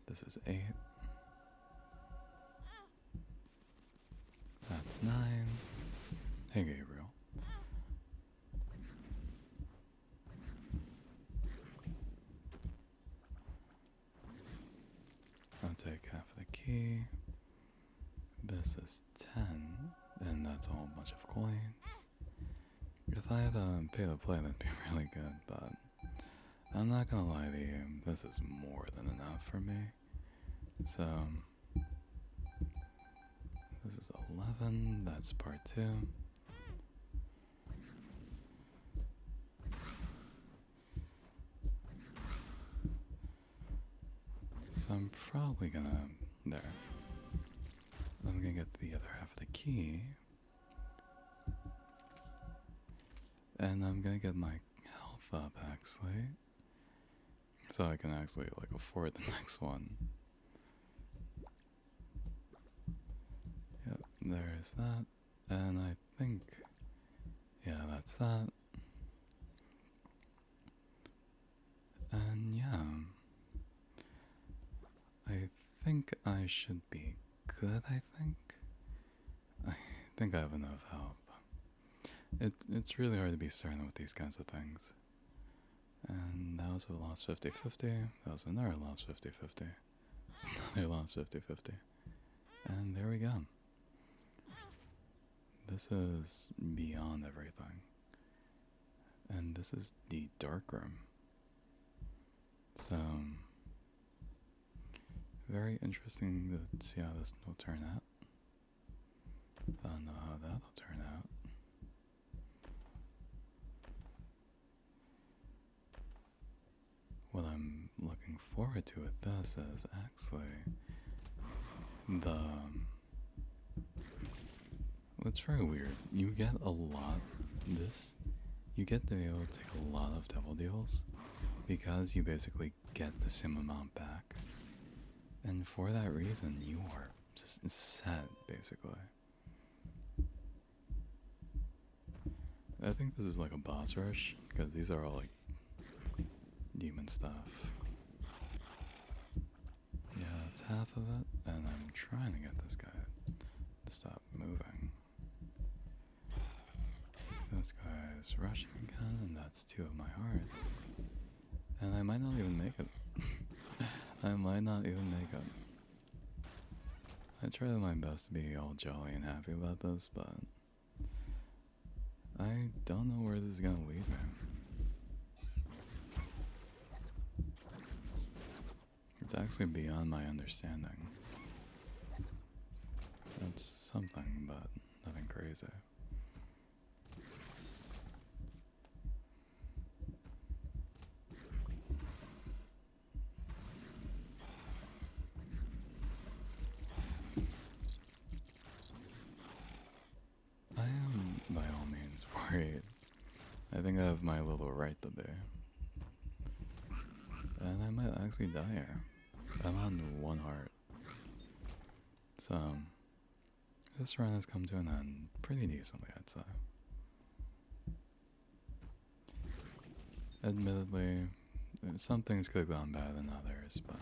This is 8. That's 9. Hey, Gabriel. I'll take half of the key. This is 10, and that's a whole bunch of coins. If I had a pay to play, that'd be really good, but I'm not gonna lie to you, this is more than enough for me. So, this is 11, that's part 2. So I'm probably gonna, there. I'm gonna get the other half of the key. And I'm gonna get my health up actually. So I can actually like afford the next one. Yep, there's that. And I think, yeah, that's that. And yeah, I think I should be good, I think I have enough help. It's really hard to be certain with these kinds of things. And that was a lost 50-50. That was another lost 50-50. That's another lost 50-50. And there we go. This is beyond everything. And this is the dark room. So, very interesting to see how this will turn out. I don't know how that'll turn out. What I'm looking forward to with this is actually the... It's very weird. You get a lot... You get to be able to take a lot of devil deals because you basically get the same amount back. And for that reason, you are just set, basically. I think this is like a boss rush, because these are all like demon stuff. Yeah, that's half of it, and I'm trying to get this guy to stop moving. This guy is rushing again, and that's 2 of my hearts. And I might not even make it. I might not even make it. I try my best to be all jolly and happy about this, but I don't know where this is gonna lead me. It's actually beyond my understanding. It's something, but nothing crazy. I am, by all means, worried. I think I have my little right to be. And I might actually die here. I'm on one heart. So, this run has come to an end pretty decently, I'd say. Admittedly, some things could have gone better than others, but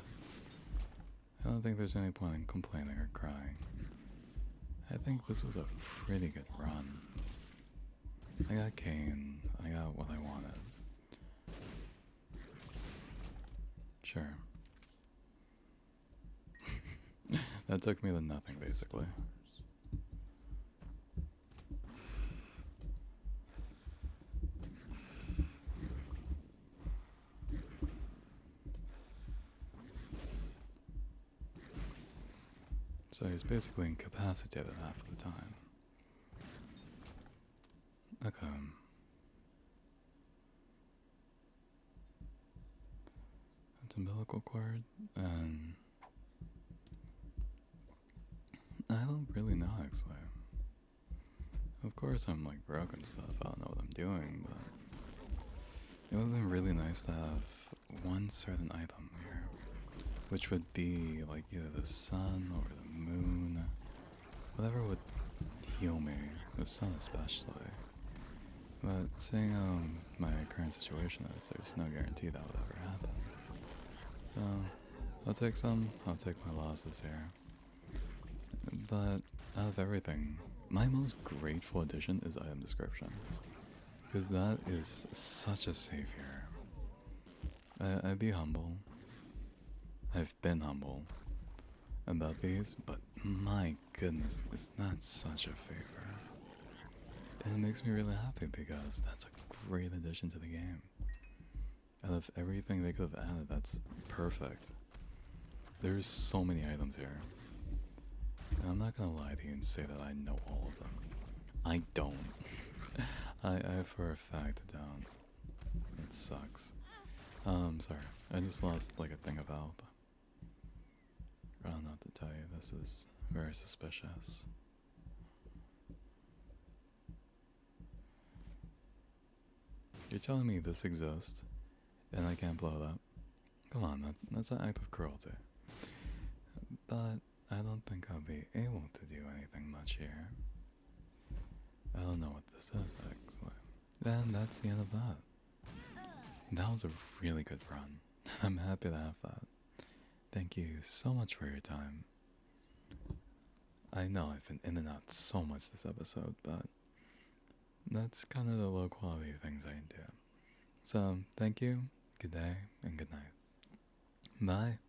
I don't think there's any point in complaining or crying. I think this was a pretty good run. I got Kane, I got what I wanted. Sure. That took me to nothing, basically. So he's basically incapacitated half of the time. Okay. It's umbilical cord, and I don't really know actually. Of course I'm like broken stuff, I don't know what I'm doing, but it would have been really nice to have one certain item here. Which would be like either the sun or the moon. Whatever would heal me, the sun especially. But seeing my current situation is, there's no guarantee that would ever happen. So, I'll take some, I'll take my losses here. But out of everything, my most grateful addition is item descriptions. Because that is such a savior. I'd be humble. I've been humble about these, but my goodness, is that such a favor? And it makes me really happy because that's a great addition to the game. Out of everything they could have added, that's perfect. There's so many items here. And I'm not gonna lie to you and say that I know all of them. I don't. I for a fact don't. It sucks. Sorry. I just lost like a thing of health. I don't know what to tell you, this is very suspicious. You're telling me this exists, and I can't blow it up? Come on, that's an act of cruelty. But I don't think I'll be able to do anything much here. I don't know what this is, actually. And that's the end of that. That was a really good run. I'm happy to have that. Thank you so much for your time. I know I've been in and out so much this episode, but that's kind of the low quality things I do. So, thank you, good day, and good night. Bye.